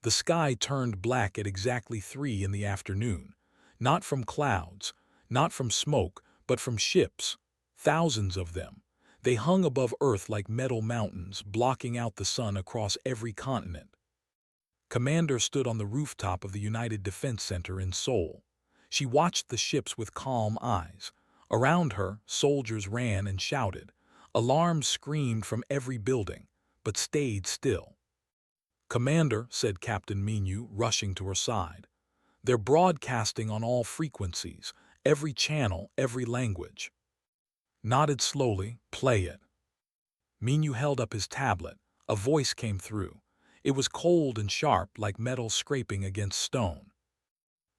The sky turned black at exactly 3 in the afternoon. Not from clouds, not from smoke, but from ships. Thousands of them. They hung above Earth like metal mountains, blocking out the sun across every continent. Commander stood on the rooftop of the United Defense Center in Seoul. She watched the ships with calm eyes. Around her, soldiers ran and shouted. Alarms screamed from every building, but stayed still. "Commander," said Captain Minyu, rushing to her side. "They're broadcasting on all frequencies, every channel, every language." Nodded slowly. "Play it." Minyu held up his tablet. A voice came through. It was cold and sharp, like metal scraping against stone.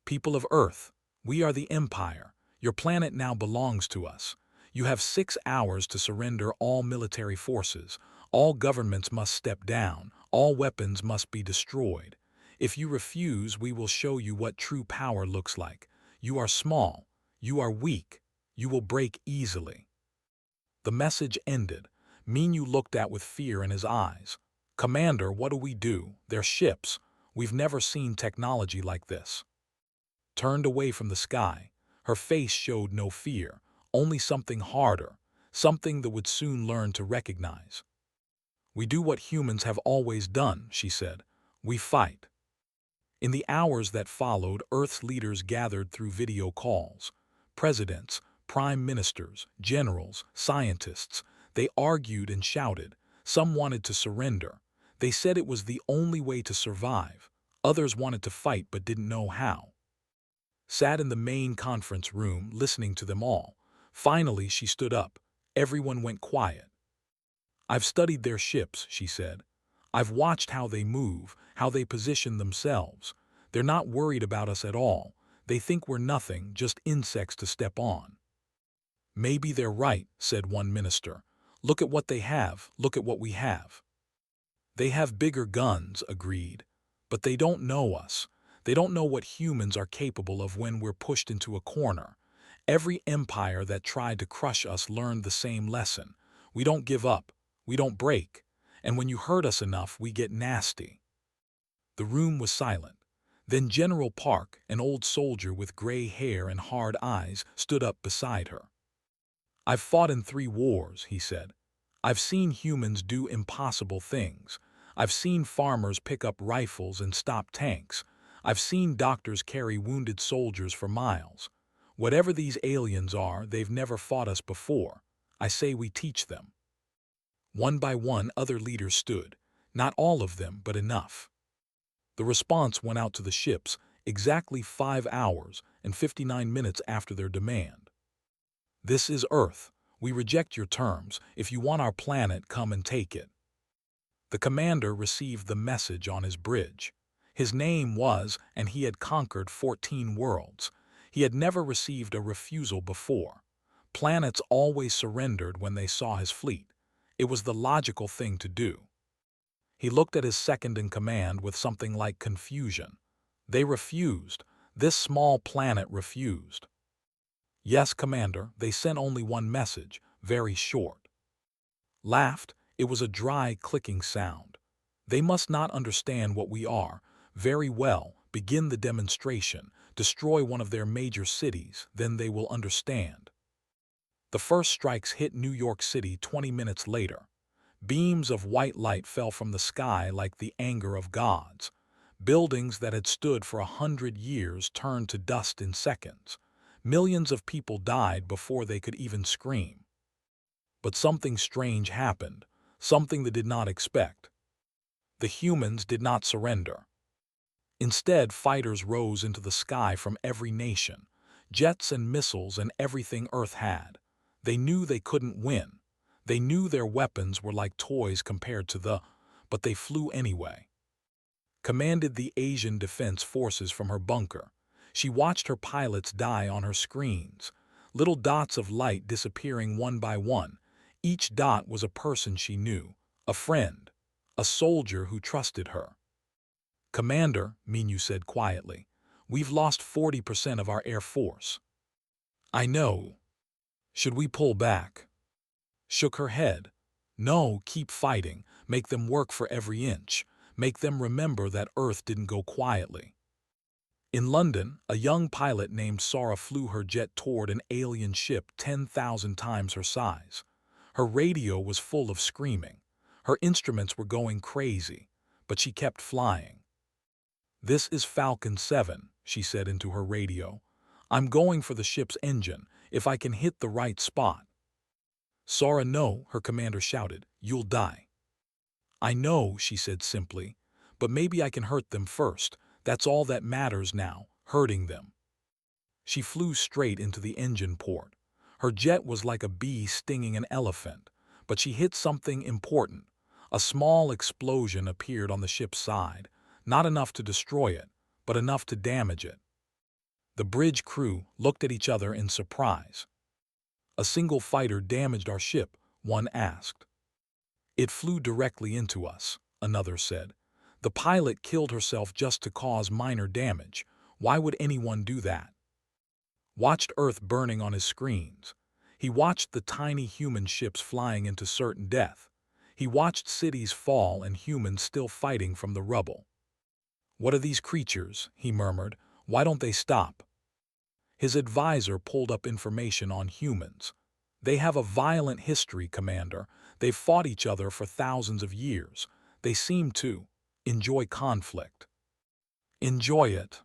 "People of Earth, we are the Empire. Your planet now belongs to us. You have 6 hours to surrender all military forces. All governments must step down. All weapons must be destroyed. If you refuse, we will show you what true power looks like. You are small. You are weak. You will break easily." The message ended. Minyu looked at with fear in his eyes. "Commander, what do we do? They're ships. We've never seen technology like this." Turned away from the sky. Her face showed no fear, only something harder, something that would soon learn to recognize. "We do what humans have always done," she said. "We fight." In the hours that followed, Earth's leaders gathered through video calls. Presidents, prime ministers, generals, scientists. They argued and shouted. Some wanted to surrender. They said it was the only way to survive. Others wanted to fight but didn't know how. Sat in the main conference room, listening to them all. Finally, she stood up. Everyone went quiet. "I've studied their ships," she said. "I've watched how they move, how they position themselves. They're not worried about us at all. They think we're nothing, just insects to step on." "Maybe they're right," said one minister. "Look at what they have, look at what we have." "They have bigger guns," agreed. "But they don't know us. They don't know what humans are capable of when we're pushed into a corner. Every empire that tried to crush us learned the same lesson. We don't give up. We don't break. And when you hurt us enough, we get nasty." The room was silent. Then General Park, an old soldier with gray hair and hard eyes, stood up beside her. "I've fought in 3 wars," he said. "I've seen humans do impossible things. I've seen farmers pick up rifles and stop tanks. I've seen doctors carry wounded soldiers for miles. Whatever these aliens are, they've never fought us before. I say we teach them." One by one, other leaders stood. Not all of them, but enough. The response went out to the ships exactly 5 hours and 59 minutes after their demand. "This is Earth. We reject your terms. If you want our planet, come and take it." The commander received the message on his bridge. His name was, and he had conquered 14 worlds. He had never received a refusal before. Planets always surrendered when they saw his fleet. It was the logical thing to do. He looked at his second-in-command with something like confusion. They refused. This small planet refused. "Yes, Commander, they sent only one message, very short." Laughed. It was a dry, clicking sound. "They must not understand what we are. Very well, begin the demonstration. Destroy one of their major cities, then they will understand." The first strikes hit New York City 20 minutes later. Beams of white light fell from the sky like the anger of gods. Buildings that had stood for 100 years turned to dust in seconds. Millions of people died before they could even scream. But something strange happened, something they did not expect. The humans did not surrender. Instead, fighters rose into the sky from every nation, jets and missiles and everything Earth had. They knew they couldn't win. They knew their weapons were like toys compared to but they flew anyway. Commanded the Asian Defense Forces from her bunker. She watched her pilots die on her screens, little dots of light disappearing one by one. Each dot was a person she knew, a friend, a soldier who trusted her. "Commander," Minyu said quietly, "we've lost 40% of our air force." "I know. Should we pull back?" Shook her head. "No, keep fighting. Make them work for every inch. make them remember that Earth didn't go quietly. In London, a young pilot named Sarah flew her jet toward an alien ship 10,000 times her size. Her radio was full of screaming. Her instruments were going crazy, but she kept flying. "This is Falcon 7, she said into her radio. "I'm going for the ship's engine, if I can hit the right spot." "Sarah, no," her commander shouted. "You'll die." "I know," she said simply, "but maybe I can hurt them first. That's all that matters now, hurting them." She flew straight into the engine port. Her jet was like a bee stinging an elephant, but she hit something important. A small explosion appeared on the ship's side, not enough to destroy it, but enough to damage it. The bridge crew looked at each other in surprise. "A single fighter damaged our ship," one asked. "It flew directly into us," another said. "The pilot killed herself just to cause minor damage. Why would anyone do that?" Watched Earth burning on his screens. He watched the tiny human ships flying into certain death. He watched cities fall and humans still fighting from the rubble. "What are these creatures?" he murmured. "Why don't they stop?" His advisor pulled up information on humans. "They have a violent history, Commander. They've fought each other for thousands of years. They seem to enjoy conflict." "Enjoy it.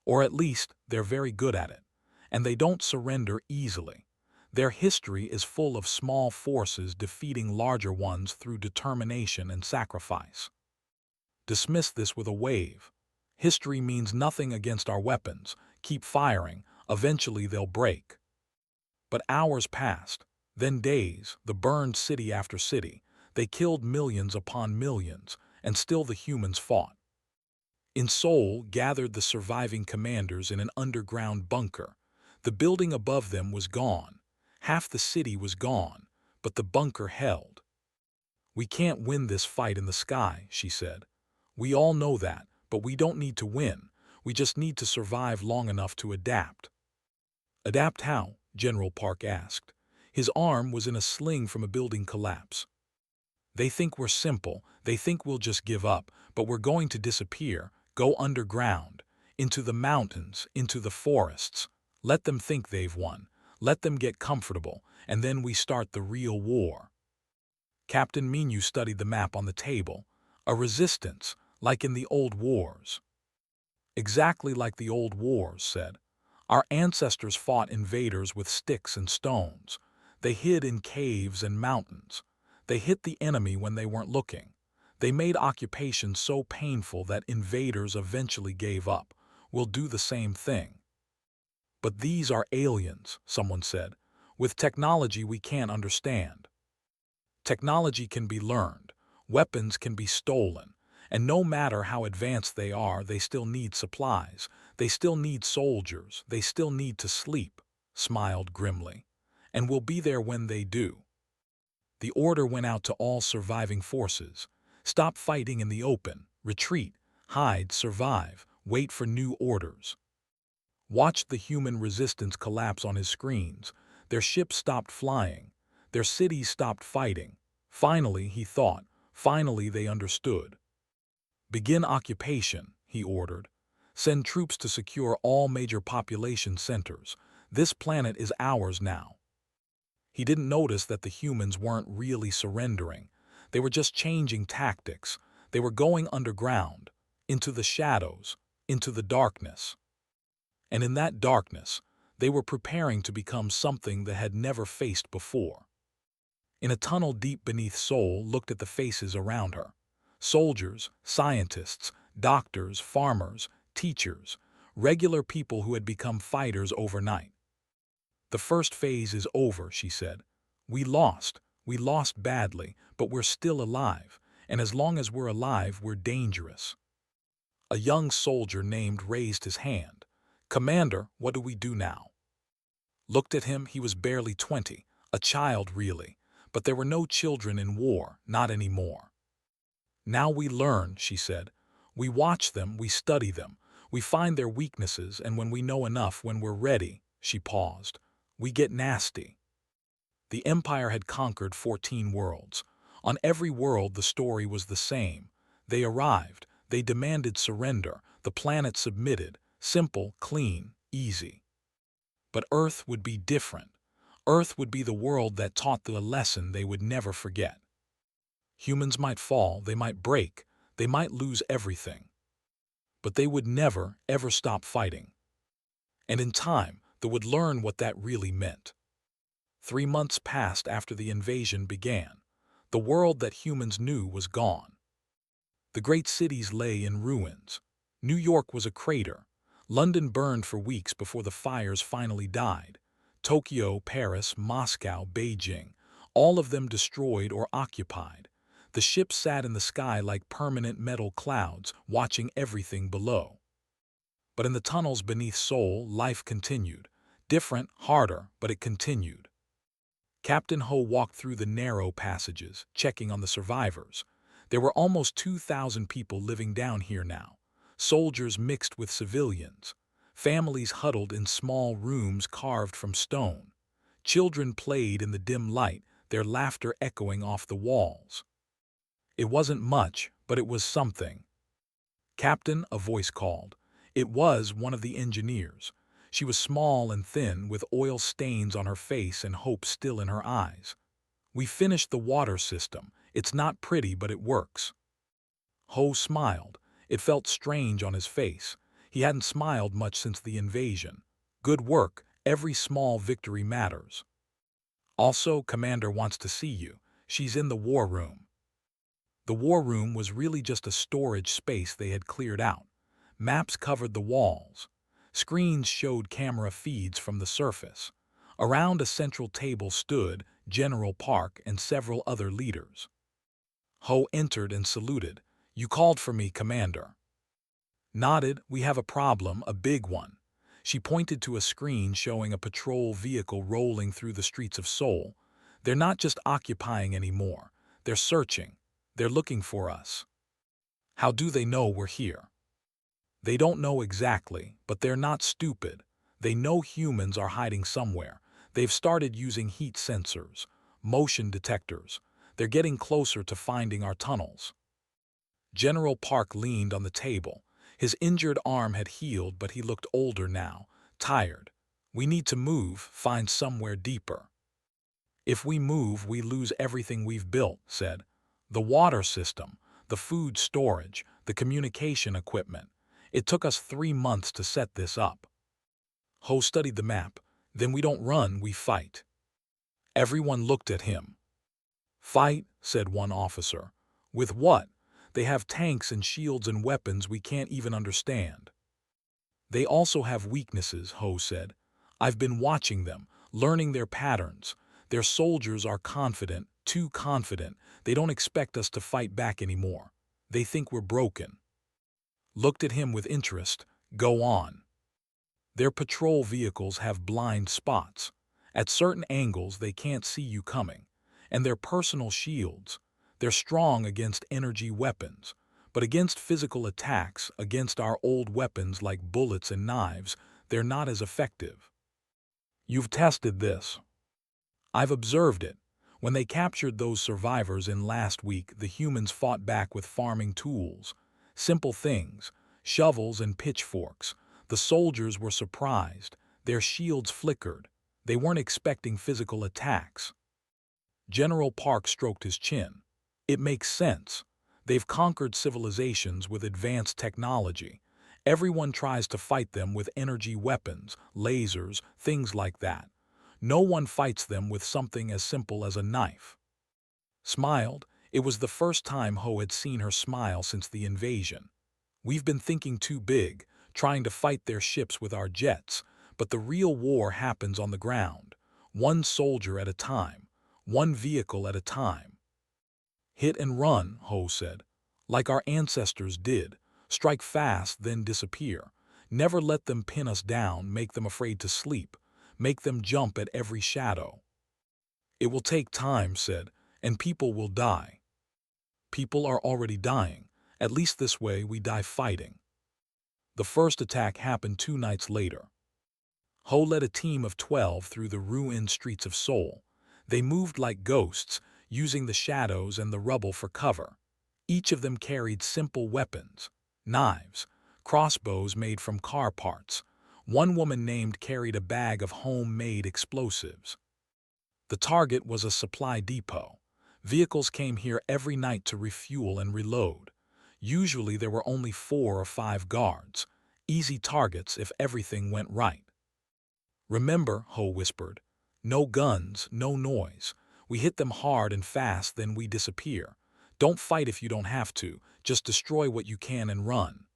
Or at least, they're very good at it. And they don't surrender easily. Their history is full of small forces defeating larger ones through determination and sacrifice." Dismiss this with a wave. "History means nothing against our weapons. Keep firing. Eventually they'll break." But hours passed, then days, the burned city after city. They killed millions upon millions, and still the humans fought. In Seoul gathered the surviving commanders in an underground bunker. The building above them was gone. Half the city was gone, but the bunker held. "We can't win this fight in the sky," she said. "We all know that, but we don't need to win. We just need to survive long enough to adapt." "Adapt how?" General Park asked. His arm was in a sling from a building collapse. "They think we're simple. They think we'll just give up, but we're going to disappear, go underground, into the mountains, into the forests. Let them think they've won. Let them get comfortable, and then we start the real war." Captain Minu studied the map on the table. "A resistance, like in the old wars." "Exactly like the old wars," said. "Our ancestors fought invaders with sticks and stones. They hid in caves and mountains. They hit the enemy when they weren't looking. They made occupation so painful that invaders eventually gave up. We'll do the same thing." "But these are aliens," someone said, "with technology we can't understand." "Technology can be learned. Weapons can be stolen. And no matter how advanced they are, they still need supplies. They still need soldiers. They still need to sleep," smiled grimly. "And we'll be there when they do." The order went out to all surviving forces. Stop fighting in the open. Retreat. Hide. Survive. Wait for new orders. Watched the human resistance collapse on his screens. Their ships stopped flying. Their cities stopped fighting. Finally, he thought. Finally, they understood. "Begin occupation," he ordered. "Send troops to secure all major population centers. This planet is ours now." He didn't notice that the humans weren't really surrendering. They were just changing tactics. They were going underground, into the shadows, into the darkness. And in that darkness, they were preparing to become something they had never faced before. In a tunnel deep beneath Seoul looked at the faces around her. Soldiers, scientists, doctors, farmers, teachers, regular people who had become fighters overnight. "The first phase is over," she said. We lost badly, but we're still alive, and as long as we're alive, we're dangerous." A young soldier named raised his hand. "Commander, what do we do now?" Looked at him, he was barely 20, a child really, but there were no children in war, not anymore. "Now we learn," she said. "We watch them, we study them, we find their weaknesses, and when we know enough, when we're ready," she paused, "we get nasty." The Empire had conquered 14 worlds. On every world the story was the same. They arrived, they demanded surrender, the planet submitted, simple, clean, easy. But Earth would be different. Earth would be the world that taught them a lesson they would never forget. Humans might fall, they might break, they might lose everything. But they would never, ever stop fighting. And in time, they would learn what that really meant. 3 months passed after the invasion began. The world that humans knew was gone. The great cities lay in ruins. New York was a crater. London burned for weeks before the fires finally died. Tokyo, Paris, Moscow, Beijing, all of them destroyed or occupied. The ships sat in the sky like permanent metal clouds, watching everything below. But in the tunnels beneath Seoul, life continued. Different, harder, but it continued. Captain Ho walked through the narrow passages, checking on the survivors. There were almost 2,000 people living down here now. Soldiers mixed with civilians. Families huddled in small rooms carved from stone. Children played in the dim light, their laughter echoing off the walls. It wasn't much, but it was something. "Captain," a voice called. It was one of the engineers. She was small and thin, with oil stains on her face and hope still in her eyes. "We finished the water system. It's not pretty, but it works." Ho smiled. It felt strange on his face. He hadn't smiled much since the invasion. "Good work. Every small victory matters." "Also, Commander wants to see you. She's in the war room." The war room was really just a storage space they had cleared out. Maps covered the walls. Screens showed camera feeds from the surface. Around a central table stood General Park and several other leaders. Ho entered and saluted. "You called for me, Commander." Nodded. "We have a problem, a big one." She pointed to a screen showing a patrol vehicle rolling through the streets of Seoul. "They're not just occupying anymore. They're searching. They're looking for us." "How do they know we're here?" "They don't know exactly, but they're not stupid. They know humans are hiding somewhere. They've started using heat sensors, motion detectors. They're getting closer to finding our tunnels." General Park leaned on the table. His injured arm had healed, but he looked older now, tired. "We need to move, find somewhere deeper." "If we move, we lose everything we've built," said. "The water system, the food storage, the communication equipment. It took us 3 months to set this up." Ho studied the map. "Then we don't run, we fight." Everyone looked at him. "Fight," said one officer. "With what? They have tanks and shields and weapons we can't even understand." "They also have weaknesses," Ho said. "I've been watching them, learning their patterns. Their soldiers are confident, too confident. They don't expect us to fight back anymore. They think we're broken." Looked at him with interest. "Go on." "Their patrol vehicles have blind spots. At certain angles they can't see you coming. And their personal shields. They're strong against energy weapons, but against physical attacks, against our old weapons like bullets and knives, they're not as effective." "You've tested this." "I've observed it. When they captured those survivors in last week, the humans fought back with farming tools. Simple things, shovels and pitchforks. The soldiers were surprised. Their shields flickered. They weren't expecting physical attacks." General Park stroked his chin. "It makes sense. They've conquered civilizations with advanced technology. Everyone tries to fight them with energy weapons, lasers, things like that. No one fights them with something as simple as a knife." Smiled. It was the first time Ho had seen her smile since the invasion. "We've been thinking too big, trying to fight their ships with our jets, but the real war happens on the ground. One soldier at a time, one vehicle at a time." "Hit and run," Ho said. "Like our ancestors did. Strike fast, then disappear. Never let them pin us down, make them afraid to sleep. Make them jump at every shadow." "It will take time," said, "and people will die." "People are already dying. At least this way we die fighting." The first attack happened 2 nights later. Ho led a team of 12 through the ruined streets of Seoul. They moved like ghosts, using the shadows and the rubble for cover. Each of them carried simple weapons, knives, crossbows made from car parts. One woman named carried a bag of homemade explosives. The target was a supply depot. Vehicles came here every night to refuel and reload. Usually there were only 4 or 5 guards, easy targets if everything went right. "Remember," Ho whispered, "no guns, no noise. We hit them hard and fast, then we disappear. Don't fight if you don't have to, just destroy what you can and run."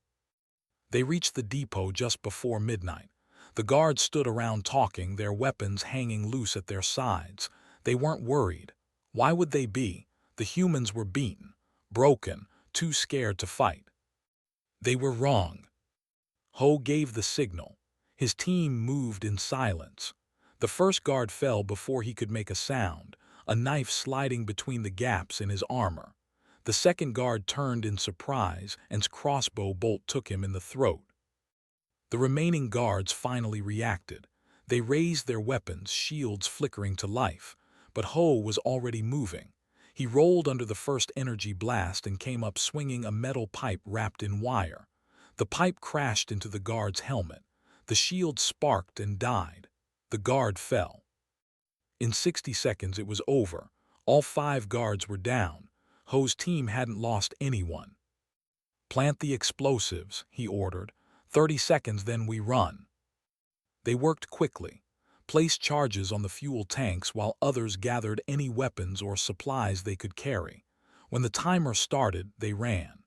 They reached the depot just before midnight. The guards stood around talking, their weapons hanging loose at their sides. They weren't worried. Why would they be? The humans were beaten, broken, too scared to fight. They were wrong. Ho gave the signal. His team moved in silence. The first guard fell before he could make a sound, a knife sliding between the gaps in his armor. The second guard turned in surprise, and his crossbow bolt took him in the throat. The remaining guards finally reacted. They raised their weapons, shields flickering to life. But Ho was already moving. He rolled under the first energy blast and came up swinging a metal pipe wrapped in wire. The pipe crashed into the guard's helmet. The shield sparked and died. The guard fell. In 60 seconds it was over. All 5 guards were down. Ho's team hadn't lost anyone. "Plant the explosives," he ordered. 30 seconds, then we run." They worked quickly, placed charges on the fuel tanks while others gathered any weapons or supplies they could carry. When the timer started, they ran.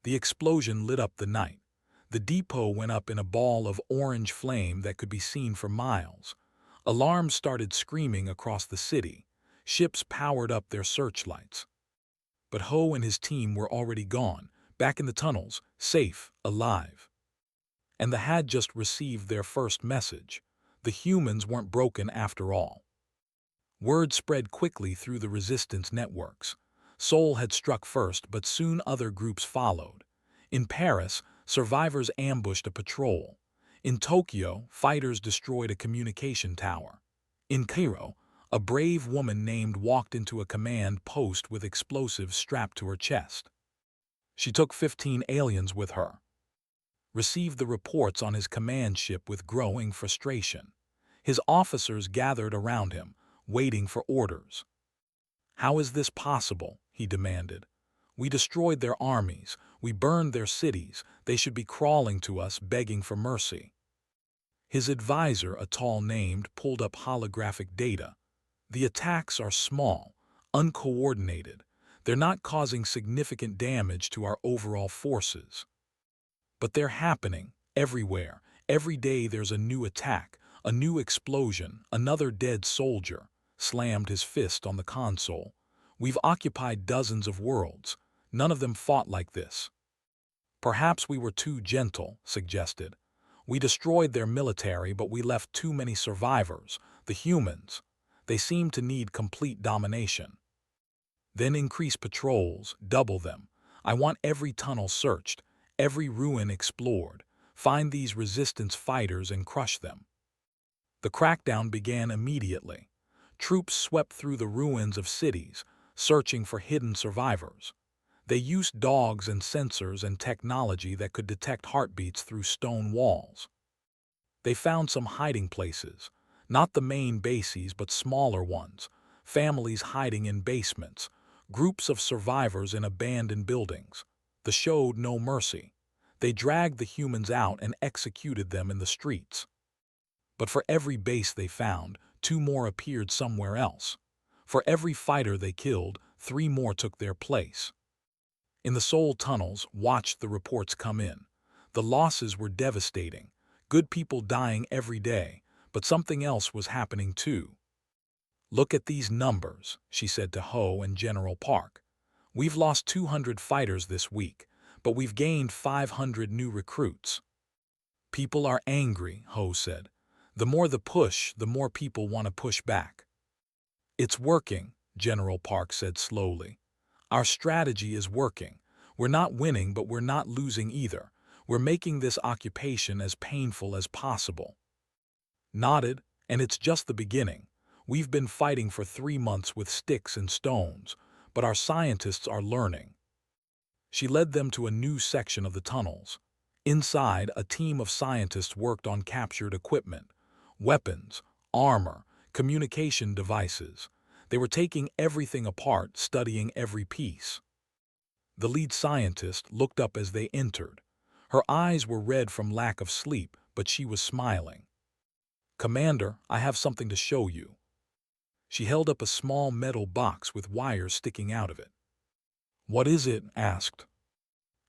The explosion lit up the night. The depot went up in a ball of orange flame that could be seen for miles. Alarms started screaming across the city. Ships powered up their searchlights. But Ho and his team were already gone, back in the tunnels, safe, alive. And they had just received their first message. The humans weren't broken after all. Word spread quickly through the resistance networks. Seoul had struck first, but soon other groups followed. In Paris, survivors ambushed a patrol. In Tokyo, fighters destroyed a communication tower. In Cairo, a brave woman named walked into a command post with explosives strapped to her chest. She took 15 aliens with her. Received the reports on his command ship with growing frustration. His officers gathered around him, waiting for orders. "How is this possible?" he demanded. "We destroyed their armies. We burned their cities. They should be crawling to us, begging for mercy." His advisor, a tall named, pulled up holographic data. "The attacks are small, uncoordinated. They're not causing significant damage to our overall forces. But they're happening everywhere. Every day there's a new attack, a new explosion, another dead soldier." Slammed his fist on the console. "We've occupied dozens of worlds. None of them fought like this." "Perhaps we were too gentle," suggested. "We destroyed their military, but we left too many survivors, the humans. They seem to need complete domination." "Then increase patrols, double them. I want every tunnel searched, every ruin explored. Find these resistance fighters and crush them." The crackdown began immediately. Troops swept through the ruins of cities, searching for hidden survivors. They used dogs and sensors and technology that could detect heartbeats through stone walls. They found some hiding places, not the main bases but smaller ones, families hiding in basements, groups of survivors in abandoned buildings. They showed no mercy. They dragged the humans out and executed them in the streets. But for every base they found, 2 more appeared somewhere else. For every fighter they killed, 3 more took their place. In the Seoul tunnels, watched the reports come in. The losses were devastating. Good people dying every day, but something else was happening too. "Look at these numbers," she said to Ho and General Park. "We've lost 200 fighters this week, but we've gained 500 new recruits." "People are angry," Ho said. "The more the push, the more people want to push back." "It's working," General Park said slowly. "Our strategy is working. We're not winning, but we're not losing either. We're making this occupation as painful as possible." Nodded, "And it's just the beginning. We've been fighting for 3 months with sticks and stones, but our scientists are learning. She led them to a new section of the tunnels. Inside, a team of scientists worked on captured equipment, weapons, armor, communication devices. They were taking everything apart, studying every piece. The lead scientist looked up as they entered. Her eyes were red from lack of sleep, but she was smiling. "Commander, I have something to show you." She held up a small metal box with wires sticking out of it. "What is it?" asked.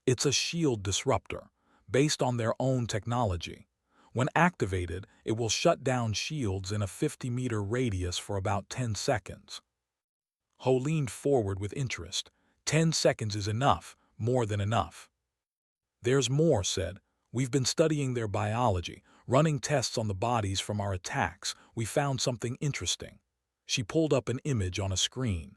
"It's a shield disruptor, based on their own technology. When activated, it will shut down shields in a 50-meter radius for about 10 seconds. Ho leaned forward with interest. 10 seconds is enough, more than enough. "There's more," said. "We've been studying their biology, running tests on the bodies from our attacks. We found something interesting." She pulled up an image on a screen.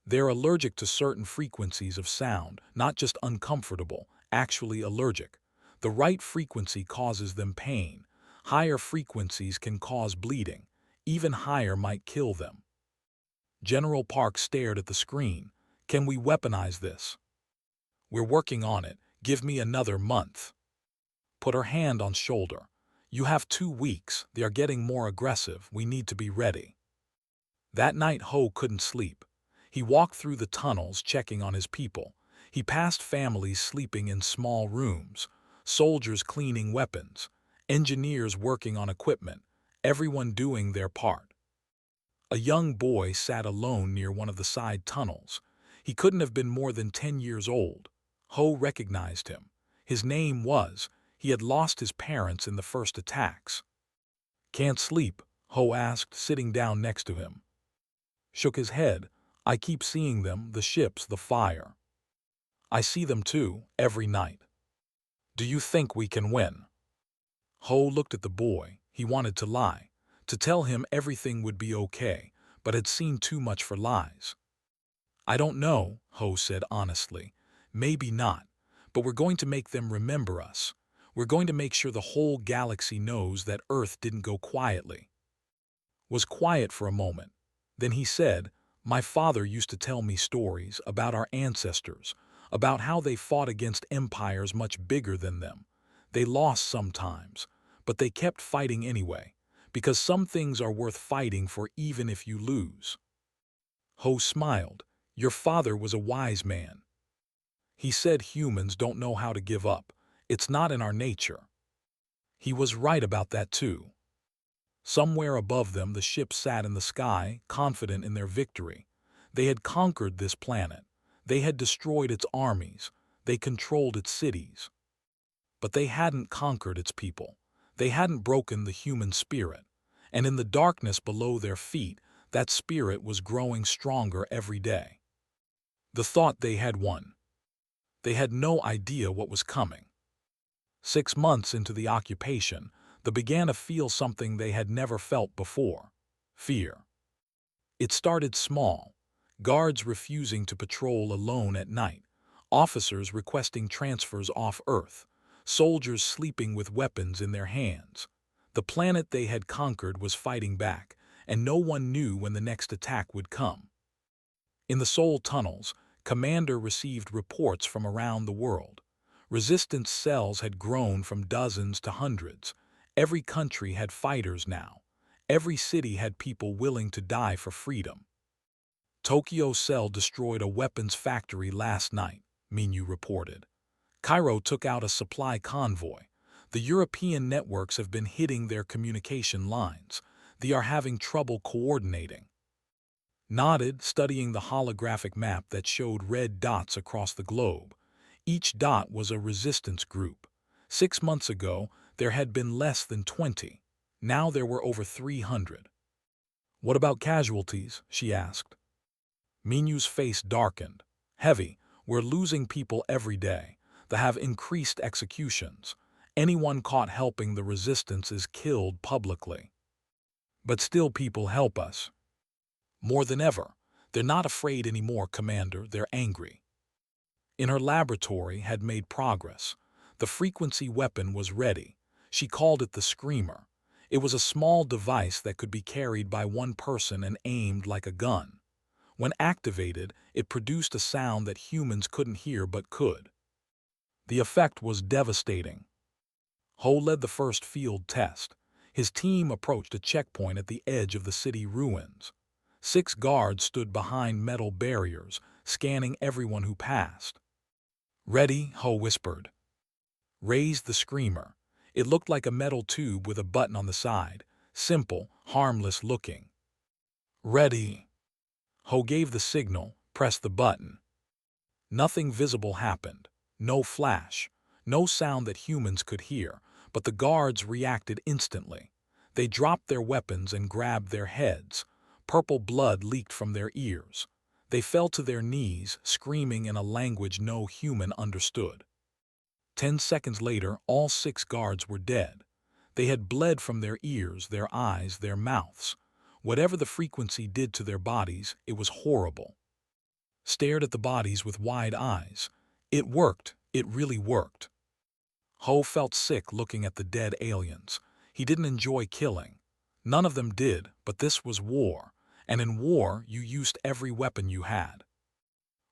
"They're allergic to certain frequencies of sound, not just uncomfortable, actually allergic. The right frequency causes them pain. Higher frequencies can cause bleeding. Even higher might kill them." General Park stared at the screen. "Can we weaponize this?" "We're working on it. Give me another month." Put her hand on shoulder. "You have 2 weeks. They are getting more aggressive. We need to be ready." That night Ho couldn't sleep. He walked through the tunnels checking on his people. He passed families sleeping in small rooms, soldiers cleaning weapons, engineers working on equipment, everyone doing their part. A young boy sat alone near one of the side tunnels. He couldn't have been more than 10 years old. Ho recognized him. His name was, he had lost his parents in the first attacks. "Can't sleep?" Ho asked, sitting down next to him. Shook his head. "I keep seeing them, the ships, the fire." "I see them too, every night." "Do you think we can win?" Ho looked at the boy. He wanted to lie, to tell him everything would be okay, but had seen too much for lies. "I don't know," Ho said honestly. "Maybe not, but we're going to make them remember us. We're going to make sure the whole galaxy knows that Earth didn't go quietly." Was quiet for a moment. Then he said, "My father used to tell me stories about our ancestors, about how they fought against empires much bigger than them. They lost sometimes, but they kept fighting anyway, because some things are worth fighting for even if you lose." Ho smiled. "Your father was a wise man. He said humans don't know how to give up. It's not in our nature." He was right about that too. Somewhere above them the ship sat in the sky, confident in their victory. They had conquered this planet. They had destroyed its armies. They controlled its cities. But they hadn't conquered its people. They hadn't broken the human spirit. And in the darkness below their feet, that spirit was growing stronger every day. The thought they had won. They had no idea what was coming. 6 months into the occupation, they began to feel something they had never felt before: fear. It started small: guards refusing to patrol alone at night, officers requesting transfers off Earth, soldiers sleeping with weapons in their hands. The planet they had conquered was fighting back, and no one knew when the next attack would come. In the Sol tunnels, Commander received reports from around the world. Resistance cells had grown from dozens to hundreds. Every country had fighters now. Every city had people willing to die for freedom. "Tokyo Cell destroyed a weapons factory last night," Minyu reported. "Cairo took out a supply convoy. The European networks have been hitting their communication lines. They are having trouble coordinating." Nodded, studying the holographic map that showed red dots across the globe. Each dot was a resistance group. 6 months ago, there had been less than 20. Now there were over 300. "What about casualties?" she asked. Minyu's face darkened. "Heavy. We're losing people every day. They have increased executions. Anyone caught helping the resistance is killed publicly. But still people help us. More than ever. They're not afraid anymore, Commander. They're angry." In her laboratory had made progress. The frequency weapon was ready. She called it the Screamer. It was a small device that could be carried by one person and aimed like a gun. When activated, it produced a sound that humans couldn't hear but could. The effect was devastating. Ho led the first field test. His team approached a checkpoint at the edge of the city ruins. 6 guards stood behind metal barriers, scanning everyone who passed. "Ready," Ho whispered. Raised the screamer. It looked like a metal tube with a button on the side. Simple, harmless looking. "Ready." Ho gave the signal, pressed the button. Nothing visible happened. No flash. No sound that humans could hear, but the guards reacted instantly. They dropped their weapons and grabbed their heads. Purple blood leaked from their ears. They fell to their knees, screaming in a language no human understood. 10 seconds later, all 6 guards were dead. They had bled from their ears, their eyes, their mouths. Whatever the frequency did to their bodies, it was horrible. Stared at the bodies with wide eyes. It worked. It really worked. Ho felt sick looking at the dead aliens. He didn't enjoy killing. None of them did, but this was war. And in war, you used every weapon you had.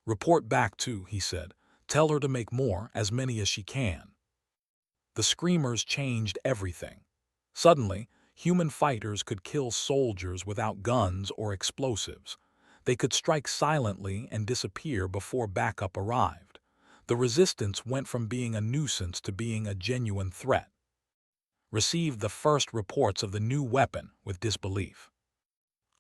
"Report back too," he said. "Tell her to make more, as many as she can." The screamers changed everything. Suddenly, human fighters could kill soldiers without guns or explosives. They could strike silently and disappear before backup arrived. The resistance went from being a nuisance to being a genuine threat. Received the first reports of the new weapon with disbelief.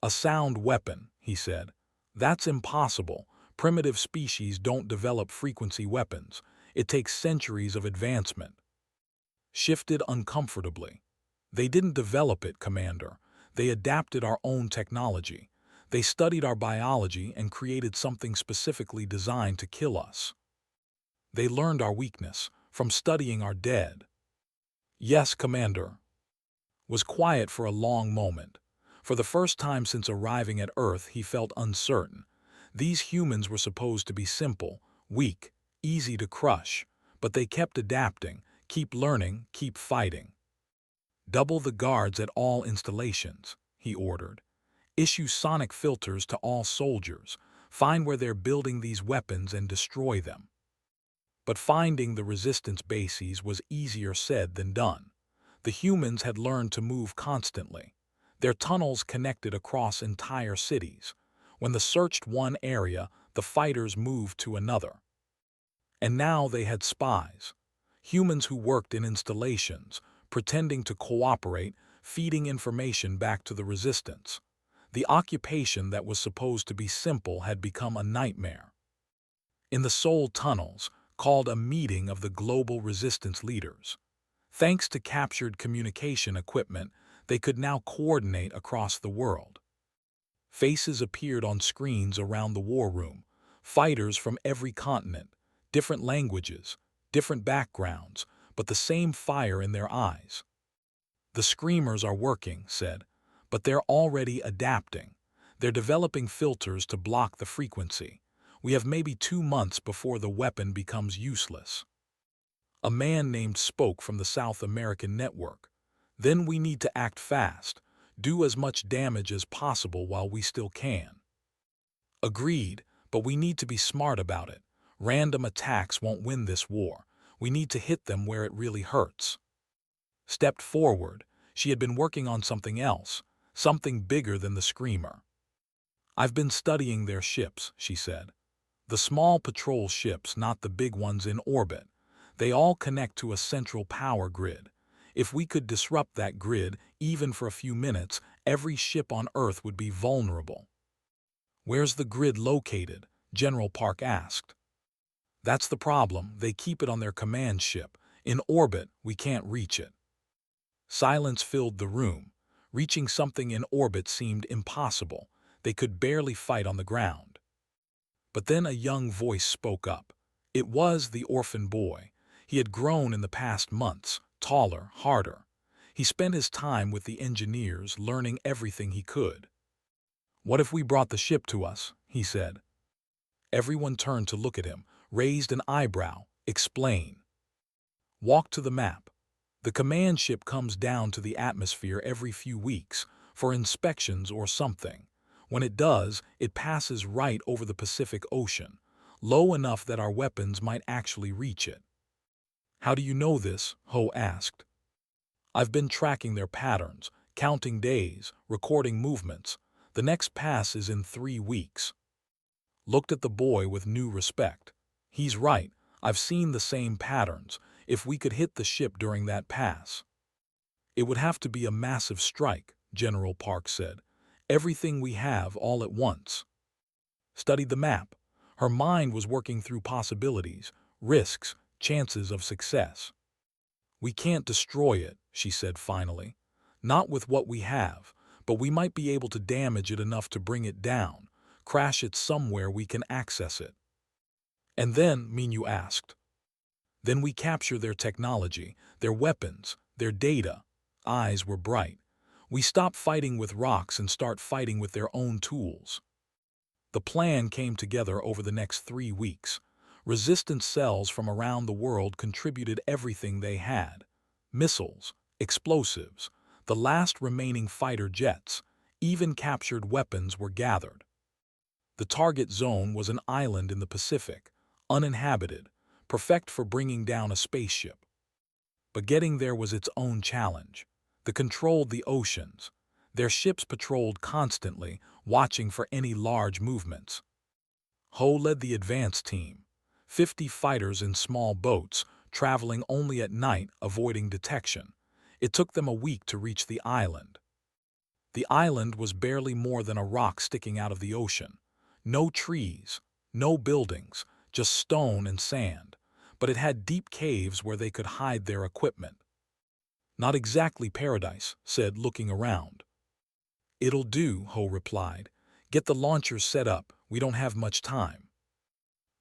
"A sound weapon," he said. "That's impossible. Primitive species don't develop frequency weapons. It takes centuries of advancement." Shifted uncomfortably. "They didn't develop it, Commander. They adapted our own technology. They studied our biology and created something specifically designed to kill us. They learned our weakness from studying our dead." "Yes, Commander." Was quiet for a long moment. For the first time since arriving at Earth, he felt uncertain. These humans were supposed to be simple, weak, easy to crush, but they kept adapting, keep learning, keep fighting. "Double the guards at all installations," he ordered. "Issue sonic filters to all soldiers. Find where they're building these weapons and destroy them." But finding the resistance bases was easier said than done. The humans had learned to move constantly. Their tunnels connected across entire cities. When they searched one area, the fighters moved to another. And now they had spies. Humans who worked in installations, pretending to cooperate, feeding information back to the resistance. The occupation that was supposed to be simple had become a nightmare. In the Seoul tunnels, called a meeting of the global resistance leaders. Thanks to captured communication equipment, they could now coordinate across the world. Faces appeared on screens around the war room, fighters from every continent, different languages, different backgrounds, but the same fire in their eyes. "The screamers are working," said, "but they're already adapting. They're developing filters to block the frequency. We have maybe 2 months before the weapon becomes useless." A man named spoke from the South American network. "Then we need to act fast, do as much damage as possible while we still can." Agreed, but we need to be smart about it. Random attacks won't win this war. We need to hit them where it really hurts. Stepped forward. She had been working on something else, something bigger than the screamer. "I've been studying their ships," she said. "The small patrol ships, not the big ones in orbit. They all connect to a central power grid. If we could disrupt that grid, even for a few minutes, every ship on Earth would be vulnerable." "Where's the grid located?" General Park asked. "That's the problem. They keep it on their command ship. In orbit, we can't reach it." Silence filled the room. Reaching something in orbit seemed impossible. They could barely fight on the ground. But then a young voice spoke up. It was the orphan boy. He had grown in the past months, taller, harder. He spent his time with the engineers, learning everything he could. "What if we brought the ship to us?" he said. Everyone turned to look at him, raised an eyebrow. "Explain." "Walk to the map. The command ship comes down to the atmosphere every few weeks, for inspections or something. When it does, it passes right over the Pacific Ocean, low enough that our weapons might actually reach it. "How do you know this?" Ho asked. "I've been tracking their patterns, counting days, recording movements. The next pass is in 3 weeks." Looked at the boy with new respect. "He's right. I've seen the same patterns. If we could hit the ship during that pass." "It would have to be a massive strike," General Park said. "Everything we have all at once." Studied the map. Her mind was working through possibilities, risks, chances of success. "We can't destroy it," she said finally. "Not with what we have, but we might be able to damage it enough to bring it down, crash it somewhere we can access it." "And then," Minyu asked. "Then we capture their technology, their weapons, their data." Eyes were bright. "We stop fighting with rocks and start fighting with their own tools." The plan came together over the next 3 weeks. Resistance cells from around the world contributed everything they had. Missiles, explosives, the last remaining fighter jets, even captured weapons were gathered. The target zone was an island in the Pacific, uninhabited, perfect for bringing down a spaceship. But getting there was its own challenge. They controlled the oceans. Their ships patrolled constantly, watching for any large movements. Ho led the advance team, 50 fighters in small boats, traveling only at night, avoiding detection. It took them a week to reach the island. The island was barely more than a rock sticking out of the ocean. No trees, no buildings, just stone and sand, but it had deep caves where they could hide their equipment. "Not exactly paradise," said, looking around. "It'll do," Ho replied. "Get the launchers set up, we don't have much time."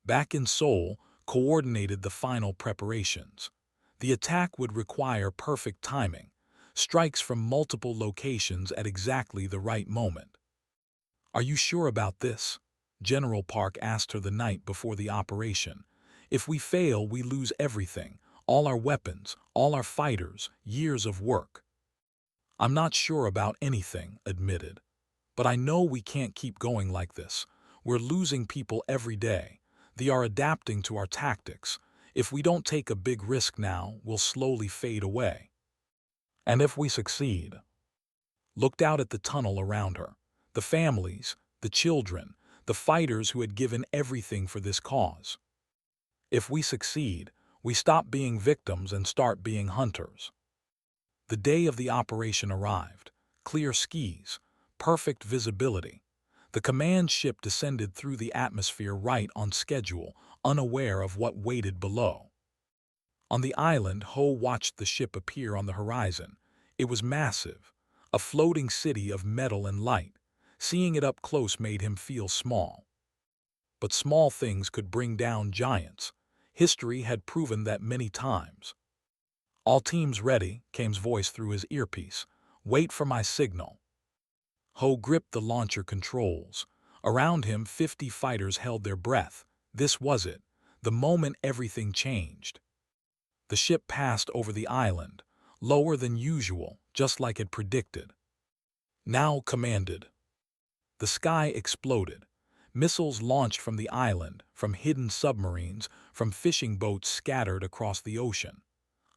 Back in Seoul, coordinated the final preparations. The attack would require perfect timing, strikes from multiple locations at exactly the right moment. "Are you sure about this?" General Park asked her the night before the operation. "If we fail, we lose everything, all our weapons, all our fighters, years of work." "I'm not sure about anything," admitted. "But I know we can't keep going like this. We're losing people every day. They are adapting to our tactics. If we don't take a big risk now, we'll slowly fade away." "And if we succeed?" Looked out at the tunnel around her. The families, the children, the fighters who had given everything for this cause. "If we succeed, we stop being victims and start being hunters." The day of the operation arrived. Clear skies, perfect visibility. The command ship descended through the atmosphere right on schedule, unaware of what waited below. On the island, Ho watched the ship appear on the horizon. It was massive, a floating city of metal and light. Seeing it up close made him feel small. But small things could bring down giants. History had proven that many times. "All teams ready," Kame's voice through his earpiece. "Wait for my signal." Ho gripped the launcher controls. Around him, 50 fighters held their breath. This was it, the moment everything changed. The ship passed over the island, lower than usual, just like it predicted. "Now," commanded. The sky exploded. Missiles launched from the island, from hidden submarines, from fishing boats scattered across the ocean.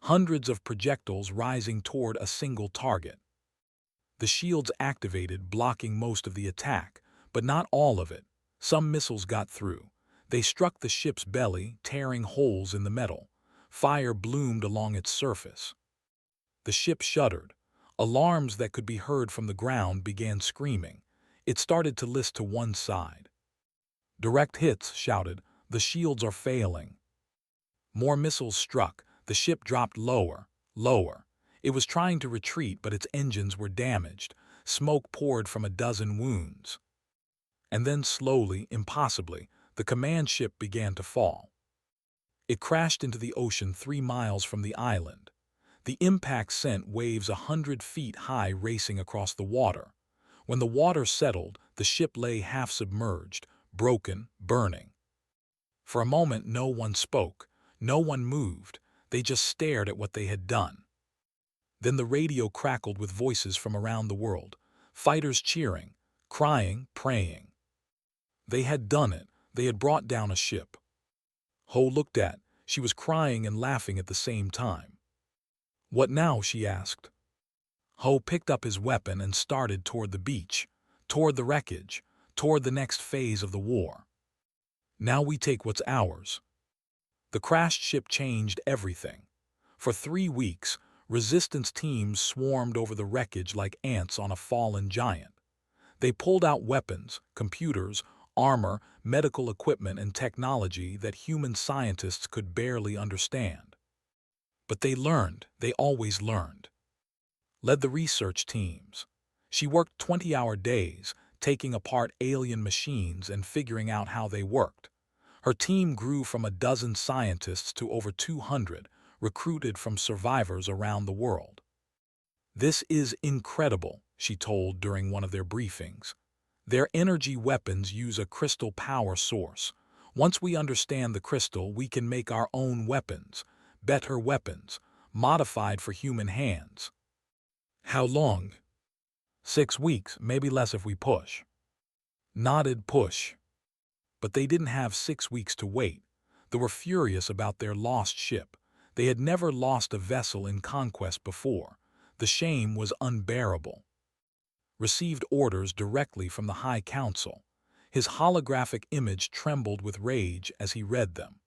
Hundreds of projectiles rising toward a single target. The shields activated, blocking most of the attack, but not all of it. Some missiles got through. They struck the ship's belly, tearing holes in the metal. Fire bloomed along its surface. The ship shuddered. Alarms that could be heard from the ground began screaming. It started to list to one side. "Direct hits," shouted. "The shields are failing." More missiles struck. The ship dropped lower, lower. It was trying to retreat, but its engines were damaged. Smoke poured from a dozen wounds. And then slowly, impossibly, the command ship began to fall. It crashed into the ocean 3 miles from the island. The impact sent waves 100 feet high racing across the water. When the water settled, the ship lay half submerged, broken, burning. For a moment no one spoke, no one moved. They just stared at what they had done. Then the radio crackled with voices from around the world. Fighters cheering, crying, praying. They had done it. They had brought down a ship. Ho looked at. She was crying and laughing at the same time. "What now?" she asked. Ho picked up his weapon and started toward the beach, toward the wreckage, toward the next phase of the war. "Now we take what's ours." The crashed ship changed everything. For 3 weeks, resistance teams swarmed over the wreckage like ants on a fallen giant. They pulled out weapons, computers, armor, medical equipment, and technology that human scientists could barely understand. But they learned, they always learned. Led the research teams. She worked 20-hour days, taking apart alien machines and figuring out how they worked. Her team grew from a dozen scientists to over 200, recruited from survivors around the world. "This is incredible," she told during one of their briefings. "Their energy weapons use a crystal power source. Once we understand the crystal, we can make our own weapons, better weapons, modified for human hands." "How long?" "6 weeks, maybe less if we push." Nodded push. But they didn't have 6 weeks to wait. They were furious about their lost ship. They had never lost a vessel in conquest before. The shame was unbearable. Received orders directly from the High Council. His holographic image trembled with rage as he read them.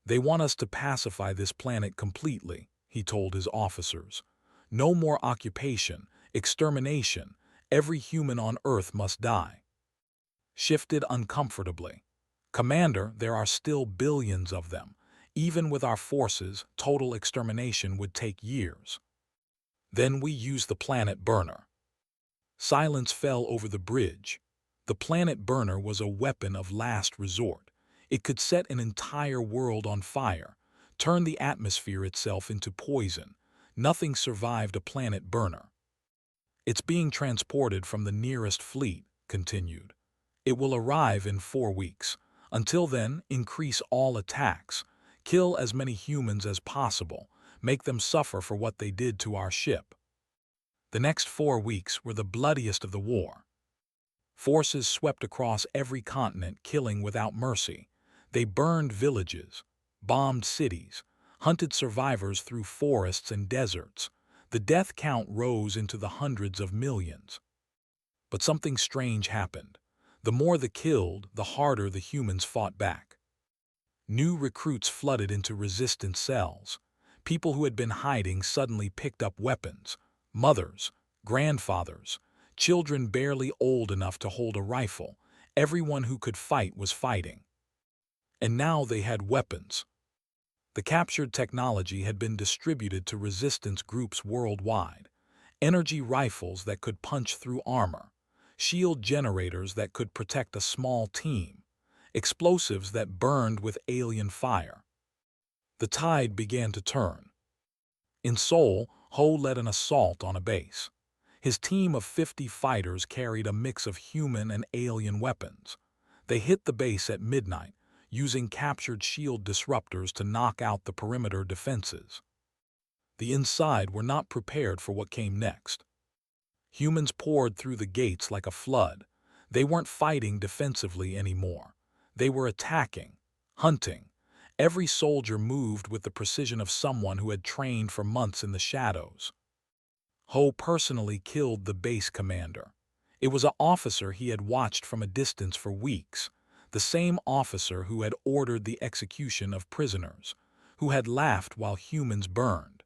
"They want us to pacify this planet completely," he told his officers. "No more occupation, extermination. Every human on Earth must die." Shifted uncomfortably. "Commander, there are still billions of them. Even with our forces, total extermination would take years." "Then we use the planet burner." Silence fell over the bridge. The planet burner was a weapon of last resort. It could set an entire world on fire, turn the atmosphere itself into poison. Nothing survived a planet burner. "It's being transported from the nearest fleet," continued. "It will arrive in 4 weeks. Until then, increase all attacks. Kill as many humans as possible. Make them suffer for what they did to our ship." The next 4 weeks were the bloodiest of the war. Forces swept across every continent, killing without mercy. They burned villages, bombed cities, hunted survivors through forests and deserts. The death count rose into the hundreds of millions. But something strange happened. The more the killed, the harder the humans fought back. New recruits flooded into resistance cells. People who had been hiding suddenly picked up weapons. Mothers, grandfathers, children barely old enough to hold a rifle. Everyone who could fight was fighting. And now they had weapons. The captured technology had been distributed to resistance groups worldwide. Energy rifles that could punch through armor, shield generators that could protect a small team, explosives that burned with alien fire. The tide began to turn. In Seoul, Ho led an assault on a base. His team of 50 fighters carried a mix of human and alien weapons. They hit the base at midnight, using captured shield disruptors to knock out the perimeter defenses. The inside were not prepared for what came next. Humans poured through the gates like a flood. They weren't fighting defensively anymore. They were attacking, hunting. Every soldier moved with the precision of someone who had trained for months in the shadows. Ho personally killed the base commander. It was an officer he had watched from a distance for weeks, the same officer who had ordered the execution of prisoners, who had laughed while humans burned.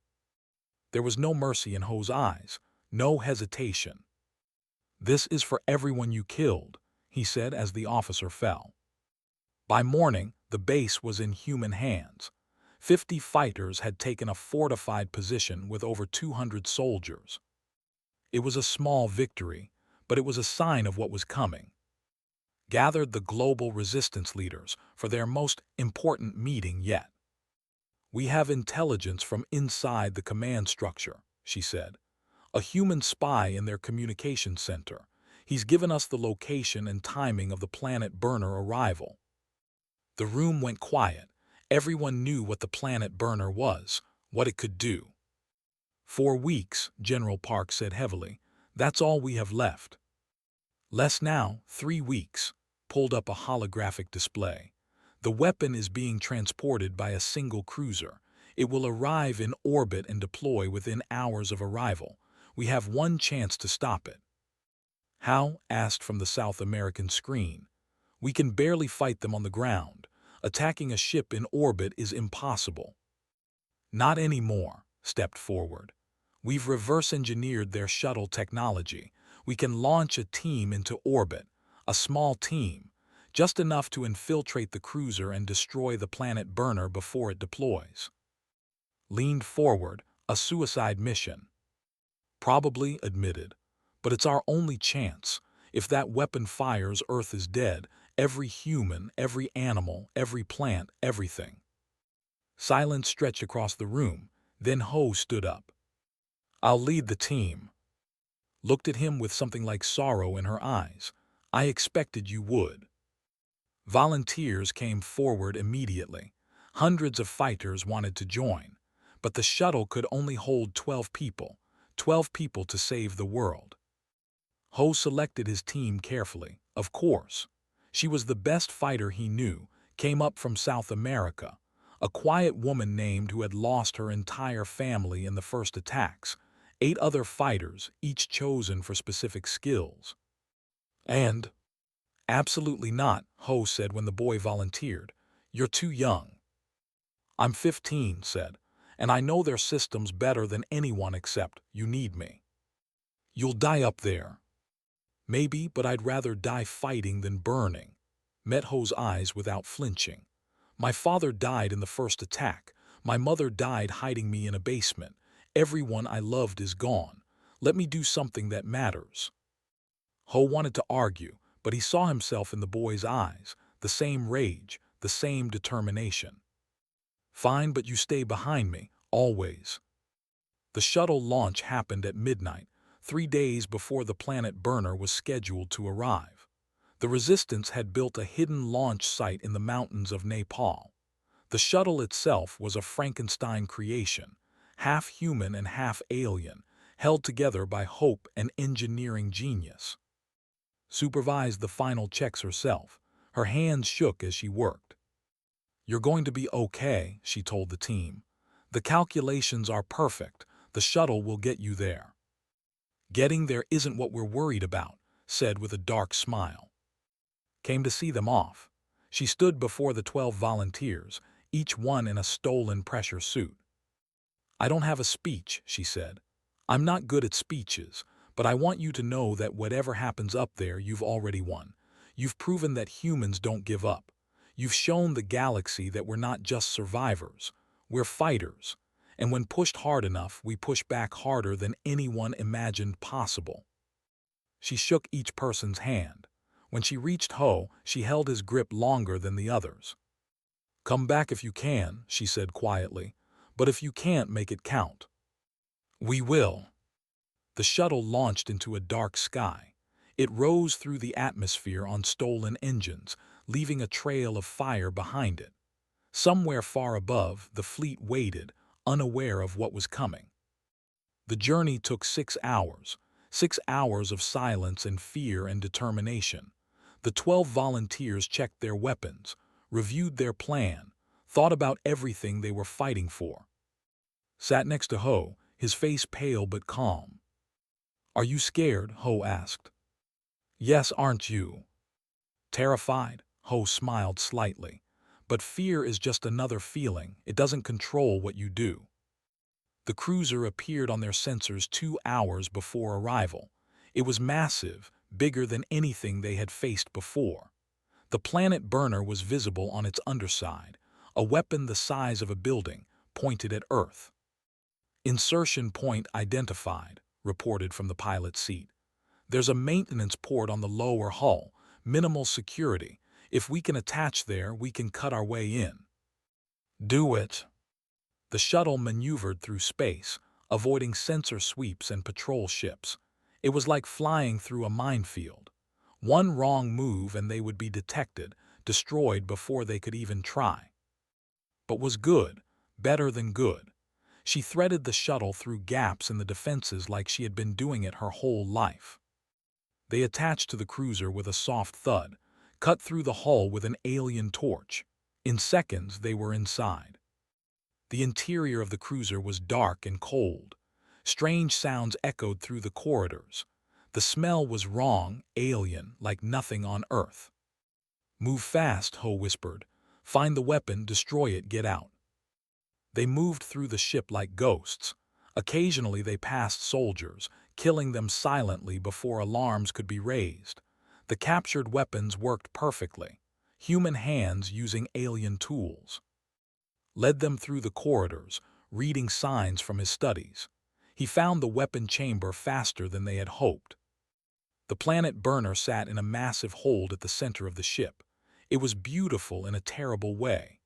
There was no mercy in Ho's eyes, no hesitation. "This is for everyone you killed," he said as the officer fell. By morning, the base was in human hands. 50 fighters had taken a fortified position with over 200 soldiers. It was a small victory, but it was a sign of what was coming. Gathered the global resistance leaders for their most important meeting yet. "We have intelligence from inside the command structure," she said. "A human spy in their communication center. He's given us the location and timing of the planet burner arrival." The room went quiet. Everyone knew what the planet burner was, what it could do. "4 weeks, General Park said heavily. "That's all we have left." Less now, 3 weeks. Pulled up a holographic display. The weapon is being transported by a single cruiser. It will arrive in orbit and deploy within hours of arrival. We have one chance to stop it. How? Asked from the South American screen. We can barely fight them on the ground. Attacking a ship in orbit is impossible. Not anymore, stepped forward. We've reverse-engineered their shuttle technology. We can launch a team into orbit, a small team, just enough to infiltrate the cruiser and destroy the planet burner before it deploys. Leaned forward, a suicide mission. Probably, admitted. But it's our only chance. If that weapon fires, Earth is dead. Every human, every animal, every plant, everything. Silence stretched across the room. Then Ho stood up. I'll lead the team. Looked at him with something like sorrow in her eyes. I expected you would. Volunteers came forward immediately. Hundreds of fighters wanted to join. But the shuttle could only hold 12 people. 12 people to save the world. Ho selected his team carefully, of course. She was the best fighter he knew, came up from South America. A quiet woman named who had lost her entire family in the first attacks. 8 other fighters, each chosen for specific skills. And? Absolutely not, Ho said when the boy volunteered. You're too young. I'm 15, said, and I know their systems better than anyone except you need me. You'll die up there. Maybe, but I'd rather die fighting than burning. Met Ho's eyes without flinching. My father died in the first attack. My mother died hiding me in a basement. Everyone I loved is gone. Let me do something that matters. Ho wanted to argue, but he saw himself in the boy's eyes, the same rage, the same determination. Fine, but you stay behind me, always. The shuttle launch happened at midnight, 3 days before the planet burner was scheduled to arrive. The Resistance had built a hidden launch site in the mountains of Nepal. The shuttle itself was a Frankenstein creation, half human and half alien, held together by hope and engineering genius. Supervised the final checks herself. Her hands shook as she worked. You're going to be okay, she told the team. The calculations are perfect. The shuttle will get you there. Getting there isn't what we're worried about, said with a dark smile. Came to see them off. She stood before the 12 volunteers, each one in a stolen pressure suit. I don't have a speech, she said. I'm not good at speeches, but I want you to know that whatever happens up there, you've already won. You've proven that humans don't give up. You've shown the galaxy that we're not just survivors, we're fighters. And when pushed hard enough, we push back harder than anyone imagined possible. She shook each person's hand. When she reached Ho, she held his grip longer than the others. Come back if you can, she said quietly, but if you can't, make it count. We will. The shuttle launched into a dark sky. It rose through the atmosphere on stolen engines, leaving a trail of fire behind it. Somewhere far above, the fleet waited, unaware of what was coming. The journey took 6 hours, 6 hours of silence and fear and determination. The 12 volunteers checked their weapons, reviewed their plan, thought about everything they were fighting for. Sat next to Ho, his face pale but calm. Are you scared? Ho asked. Yes, aren't you? Terrified? Ho smiled slightly. But fear is just another feeling. It doesn't control what you do. The cruiser appeared on their sensors 2 hours before arrival. It was massive, bigger than anything they had faced before. The planet burner was visible on its underside, a weapon the size of a building, pointed at Earth. Insertion point identified, reported from the pilot's seat. There's a maintenance port on the lower hull, minimal security. If we can attach there, we can cut our way in. Do it. The shuttle maneuvered through space, avoiding sensor sweeps and patrol ships. It was like flying through a minefield. One wrong move and they would be detected, destroyed before they could even try. But was good, better than good. She threaded the shuttle through gaps in the defenses like she had been doing it her whole life. They attached to the cruiser with a soft thud, cut through the hull with an alien torch. In seconds, they were inside. The interior of the cruiser was dark and cold. Strange sounds echoed through the corridors. The smell was wrong, alien, like nothing on Earth. "Move fast," Ho whispered. "Find the weapon, destroy it, get out." They moved through the ship like ghosts. Occasionally they passed soldiers, killing them silently before alarms could be raised. The captured weapons worked perfectly. Human hands using alien tools. Led them through the corridors, reading signs from his studies. He found the weapon chamber faster than they had hoped. The planet burner sat in a massive hold at the center of the ship. It was beautiful in a terrible way.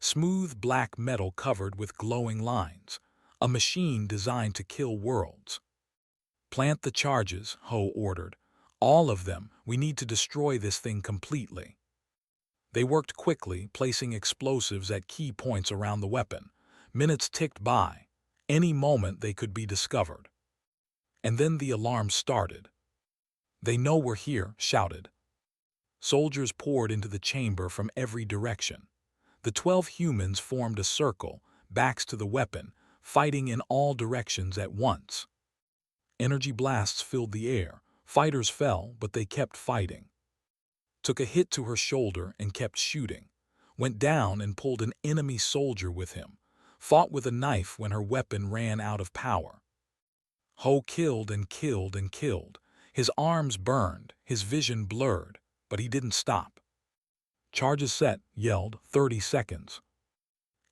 Smooth black metal covered with glowing lines. A machine designed to kill worlds. "Plant the charges," Ho ordered. "All of them. We need to destroy this thing completely." They worked quickly, placing explosives at key points around the weapon. Minutes ticked by. Any moment they could be discovered. And then the alarm started. "They know we're here," shouted. Soldiers poured into the chamber from every direction. The 12 humans formed a circle, backs to the weapon, fighting in all directions at once. Energy blasts filled the air. Fighters fell, but they kept fighting. Took a hit to her shoulder and kept shooting. Went down and pulled an enemy soldier with him. Fought with a knife when her weapon ran out of power. Ho killed and killed and killed. His arms burned, his vision blurred, but he didn't stop. "Charges set," yelled. 30 seconds.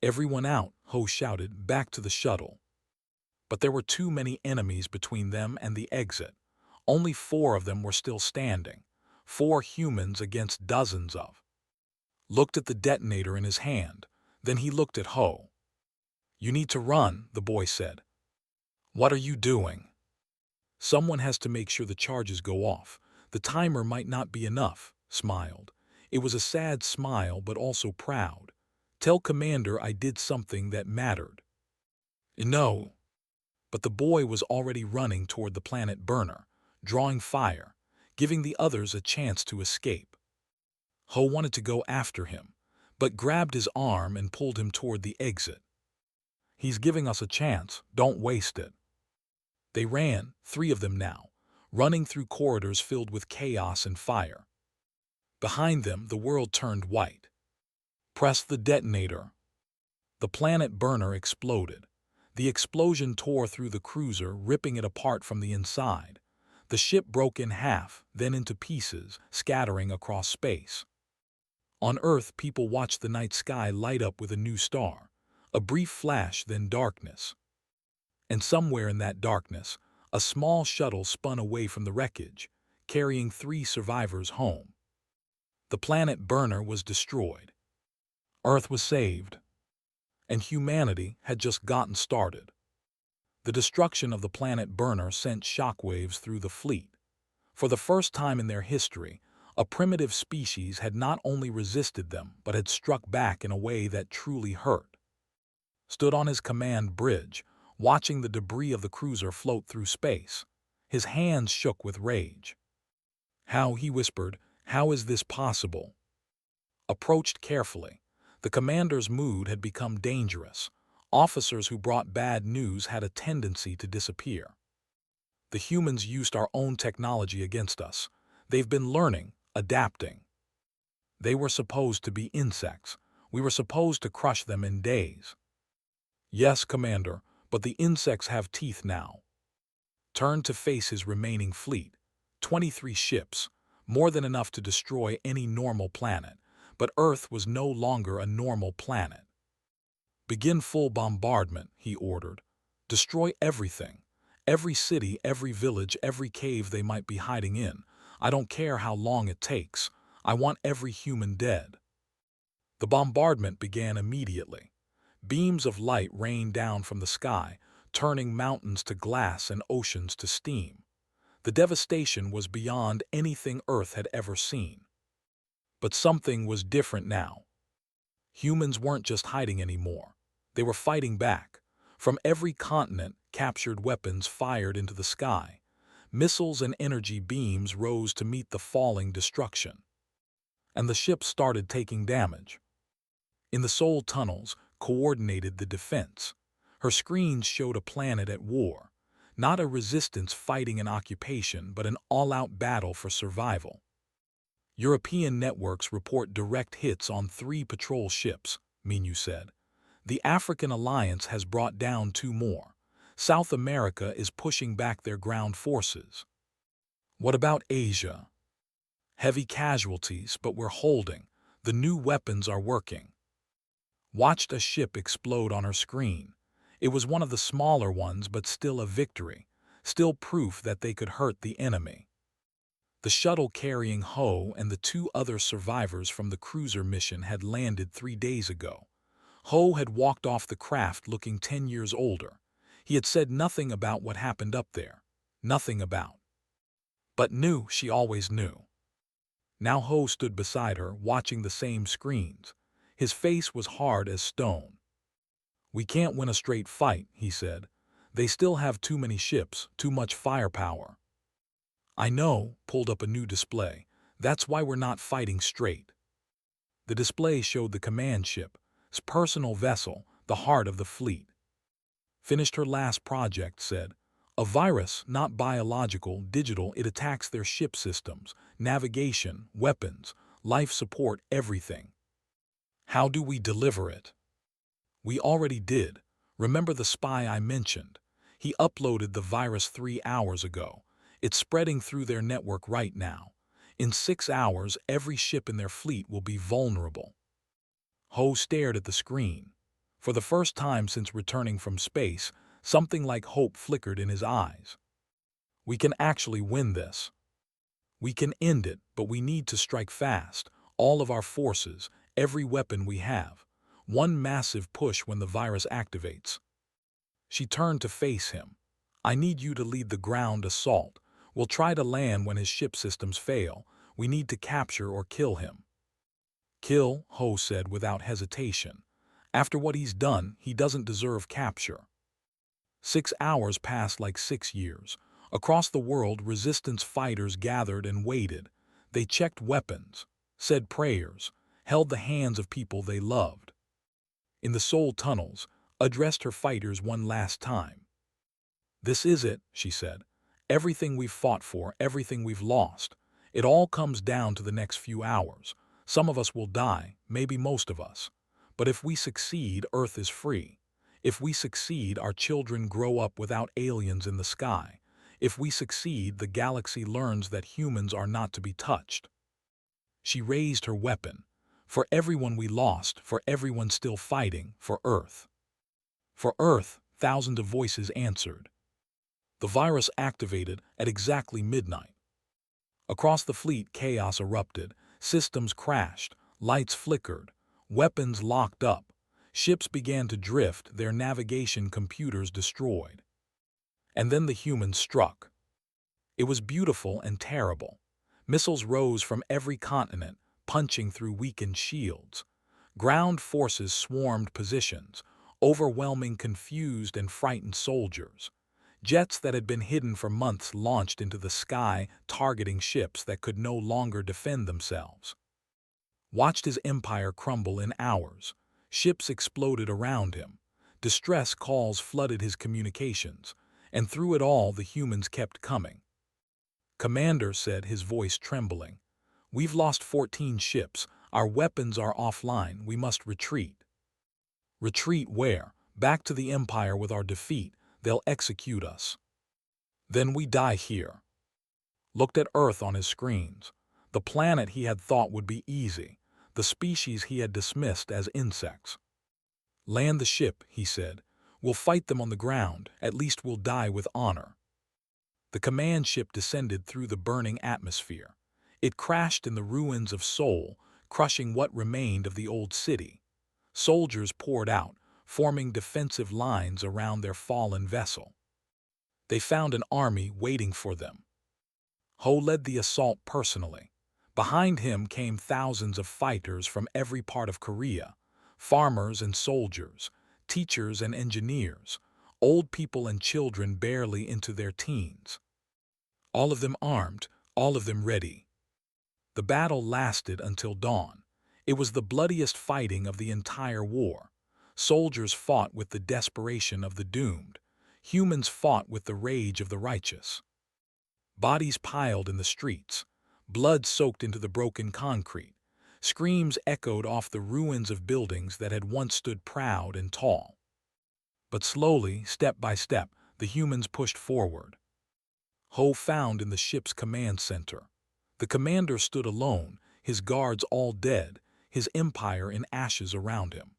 "Everyone out," Ho shouted, back to the shuttle. But there were too many enemies between them and the exit. Only 4 of them were still standing. 4 humans against dozens of. Looked at the detonator in his hand. Then he looked at Ho. "You need to run," the boy said. "What are you doing?" "Someone has to make sure the charges go off. The timer might not be enough," smiled. It was a sad smile, but also proud. "Tell Commander I did something that mattered." "No." But the boy was already running toward the planet burner, drawing fire, giving the others a chance to escape. Ho wanted to go after him, but grabbed his arm and pulled him toward the exit. "He's giving us a chance, don't waste it." They ran, 3 of them now, running through corridors filled with chaos and fire. Behind them, the world turned white. "Press the detonator." The planet burner exploded. The explosion tore through the cruiser, ripping it apart from the inside. The ship broke in half, then into pieces, scattering across space. On Earth, people watched the night sky light up with a new star. A brief flash, then darkness. And somewhere in that darkness, a small shuttle spun away from the wreckage, carrying 3 survivors home. The planet burner was destroyed. Earth was saved. And humanity had just gotten started. The destruction of the planet burner sent shockwaves through the fleet. For the first time in their history, a primitive species had not only resisted them, but had struck back in a way that truly hurt. Stood on his command bridge, watching the debris of the cruiser float through space. His hands shook with rage. "How," he whispered, "how is this possible?" Approached carefully. The commander's mood had become dangerous. Officers who brought bad news had a tendency to disappear. "The humans used our own technology against us. They've been learning, adapting. They were supposed to be insects. We were supposed to crush them in days." "Yes, Commander, but the insects have teeth now." Turned to face his remaining fleet. 23 ships, more than enough to destroy any normal planet. But Earth was no longer a normal planet. "Begin full bombardment," he ordered. "Destroy everything. Every city, every village, every cave they might be hiding in. I don't care how long it takes. I want every human dead." The bombardment began immediately. Beams of light rained down from the sky, turning mountains to glass and oceans to steam. The devastation was beyond anything Earth had ever seen. But something was different now. Humans weren't just hiding anymore. They were fighting back. From every continent, captured weapons fired into the sky. Missiles and energy beams rose to meet the falling destruction. And the ship started taking damage. In the soul tunnels, coordinated the defense. Her screens showed a planet at war, not a resistance fighting an occupation, but an all-out battle for survival. European networks report direct hits on 3 patrol ships, Minu said. The African alliance has brought down 2 more. South America is pushing back their ground forces. What about Asia? Heavy casualties, but we're holding. The new weapons are working. Watched a ship explode on her screen. It was one of the smaller ones, but still a victory, still proof that they could hurt the enemy. The shuttle carrying Ho and the 2 other survivors from the cruiser mission had landed 3 days ago. Ho had walked off the craft looking 10 years older. He had said nothing about what happened up there. Nothing about. But knew she always knew. Now Ho stood beside her, watching the same screens. His face was hard as stone. "We can't win a straight fight," he said. "They still have too many ships, too much firepower." "I know," pulled up a new display. "That's why we're not fighting straight." The display showed the command ship's personal vessel, the heart of the fleet. "Finished her last project," said. "A virus, not biological, digital. It attacks their ship systems, navigation, weapons, life support, everything." "How do we deliver it?" "We already did. Remember the spy I mentioned? He uploaded the virus 3 hours ago. It's spreading through their network right now. In 6 hours, every ship in their fleet will be vulnerable." Ho stared at the screen. For the first time since returning from space, something like hope flickered in his eyes. "We can actually win this. We can end it, but we need to strike fast. All of our forces, every weapon we have. One massive push when the virus activates." She turned to face him. "I need you to lead the ground assault. We'll try to land when his ship systems fail. We need to capture or kill him." "Kill," Ho said without hesitation. "After what he's done, he doesn't deserve capture." 6 hours passed like 6 years. Across the world, resistance fighters gathered and waited. They checked weapons, said prayers, held the hands of people they loved. In the soul tunnels, addressed her fighters one last time. "This is it," she said. "Everything we've fought for, everything we've lost. It all comes down to the next few hours. Some of us will die, maybe most of us. But if we succeed, Earth is free. If we succeed, our children grow up without aliens in the sky. If we succeed, the galaxy learns that humans are not to be touched." She raised her weapon. "For everyone we lost, for everyone still fighting, for Earth." "For Earth," thousands of voices answered. The virus activated at exactly midnight. Across the fleet, chaos erupted. Systems crashed, lights flickered, weapons locked up. Ships began to drift, their navigation computers destroyed. And then the humans struck. It was beautiful and terrible. Missiles rose from every continent, punching through weakened shields. Ground forces swarmed positions, overwhelming confused and frightened soldiers. Jets that had been hidden for months launched into the sky, targeting ships that could no longer defend themselves. Watched his empire crumble in hours. Ships exploded around him. Distress calls flooded his communications, and through it all the humans kept coming. "Commander," said, his voice trembling, "we've lost 14 ships. Our weapons are offline. We must retreat." "Retreat where? Back to the Empire with our defeat. They'll execute us." "Then we die here." Looked at Earth on his screens. The planet he had thought would be easy. The species he had dismissed as insects. "Land the ship," he said. "We'll fight them on the ground. At least we'll die with honor." The command ship descended through the burning atmosphere. It crashed in the ruins of Seoul, crushing what remained of the old city. Soldiers poured out, forming defensive lines around their fallen vessel. They found an army waiting for them. Ho led the assault personally. Behind him came thousands of fighters from every part of Korea, farmers and soldiers, teachers and engineers, old people and children barely into their teens. all of them armed, all of them ready. The battle lasted until dawn. It was the bloodiest fighting of the entire war. Soldiers fought with the desperation of the doomed. Humans fought with the rage of the righteous. Bodies piled in the streets. Blood soaked into the broken concrete. Screams echoed off the ruins of buildings that had once stood proud and tall. But slowly, step by step, the humans pushed forward. Ho found in the ship's command center. The commander stood alone, his guards all dead, his empire in ashes around him.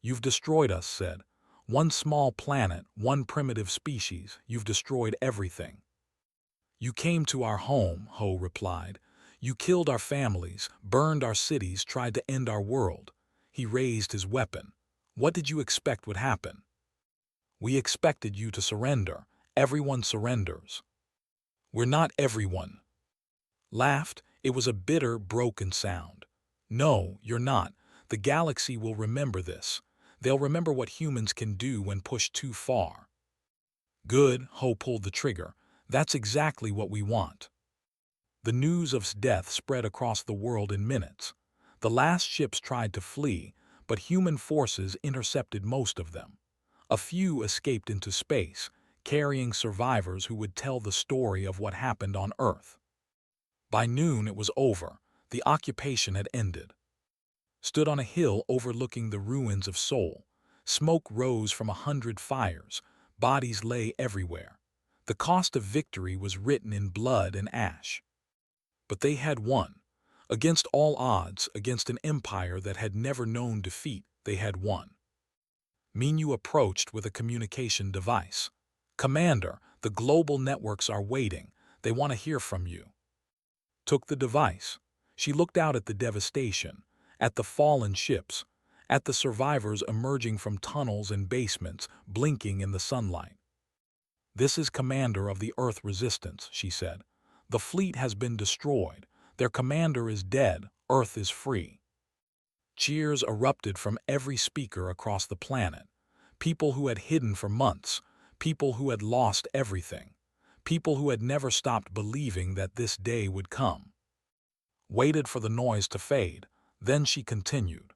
"You've destroyed us," said. "One small planet, one primitive species, you've destroyed everything." "You came to our home," Ho replied. "You killed our families, burned our cities, tried to end our world." He raised his weapon. "What did you expect would happen?" "We expected you to surrender. Everyone surrenders." "We're not everyone." Laughed. It was a bitter, broken sound. "No, you're not. The galaxy will remember this. They'll remember what humans can do when pushed too far." "Good," Ho pulled the trigger. "That's exactly what we want." The news of death spread across the world in minutes. The last ships tried to flee, but human forces intercepted most of them. A few escaped into space, carrying survivors who would tell the story of what happened on Earth. By noon it was over. The occupation had ended. Stood on a hill overlooking the ruins of Seoul. Smoke rose from 100 fires. Bodies lay everywhere. The cost of victory was written in blood and ash. But they had won. Against all odds, against an empire that had never known defeat, they had won. Minyu approached with a communication device. "Commander, the global networks are waiting. They want to hear from you." Took the device. She looked out at the devastation, at the fallen ships, at the survivors emerging from tunnels and basements, blinking in the sunlight. "This is Commander of the Earth Resistance," she said. "The fleet has been destroyed. Their commander is dead. Earth is free." Cheers erupted from every speaker across the planet. People who had hidden for months, people who had lost everything, people who had never stopped believing that this day would come. Waited for the noise to fade, then she continued.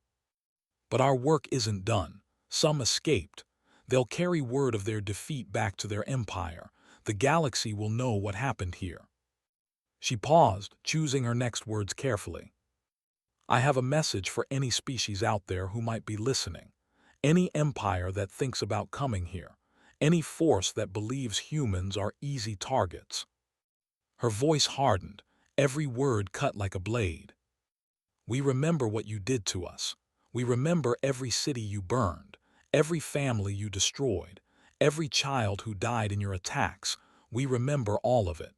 "But our work isn't done. Some escaped. They'll carry word of their defeat back to their empire. The galaxy will know what happened here." She paused, choosing her next words carefully. "I have a message for any species out there who might be listening. Any empire that thinks about coming here. Any force that believes humans are easy targets." Her voice hardened, every word cut like a blade. "We remember what you did to us. We remember every city you burned, every family you destroyed, every child who died in your attacks. We remember all of it."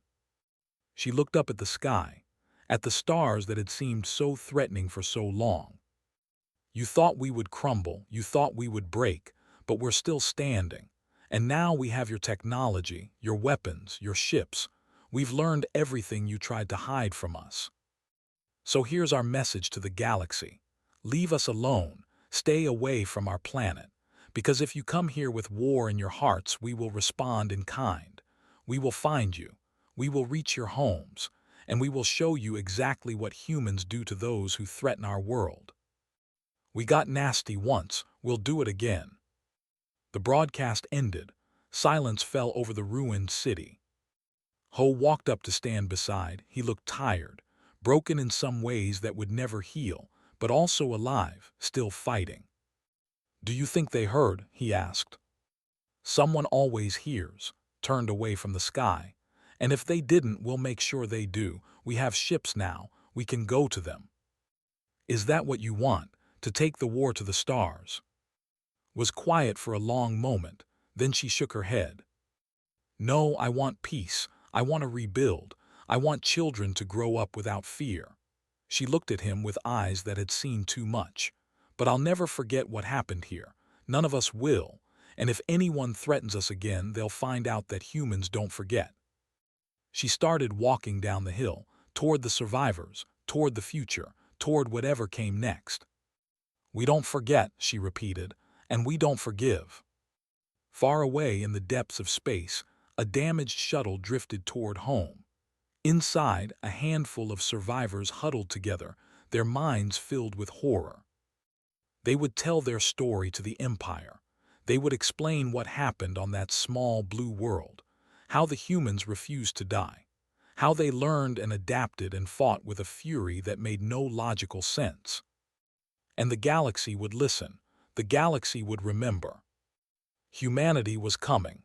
She looked up at the sky, at the stars that had seemed so threatening for so long. "You thought we would crumble, you thought we would break, but we're still standing. And now we have your technology, your weapons, your ships. We've learned everything you tried to hide from us. So here's our message to the galaxy. Leave us alone, stay away from our planet. Because if you come here with war in your hearts, we will respond in kind. We will find you. We will reach your homes. And we will show you exactly what humans do to those who threaten our world. We got nasty once, we'll do it again." The broadcast ended. Silence fell over the ruined city. Ho walked up to stand beside. He looked tired, broken in some ways that would never heal, but also alive, still fighting. "Do you think they heard?" he asked. "Someone always hears," turned away from the sky. "And if they didn't, we'll make sure they do. We have ships now. We can go to them." "Is that what you want, to take the war to the stars?" Was quiet for a long moment, then she shook her head. "No, I want peace. I want to rebuild. I want children to grow up without fear." She looked at him with eyes that had seen too much. "But I'll never forget what happened here. None of us will. And if anyone threatens us again, they'll find out that humans don't forget." She started walking down the hill, toward the survivors, toward the future, toward whatever came next. "We don't forget," she repeated, "and we don't forgive." Far away in the depths of space, A damaged shuttle drifted toward home. Inside, a handful of survivors huddled together, their minds filled with horror. They would tell their story to the Empire. They would explain what happened on that small blue world, how the humans refused to die, how they learned and adapted and fought with a fury that made no logical sense. And the galaxy would listen. The galaxy would remember. Humanity was coming.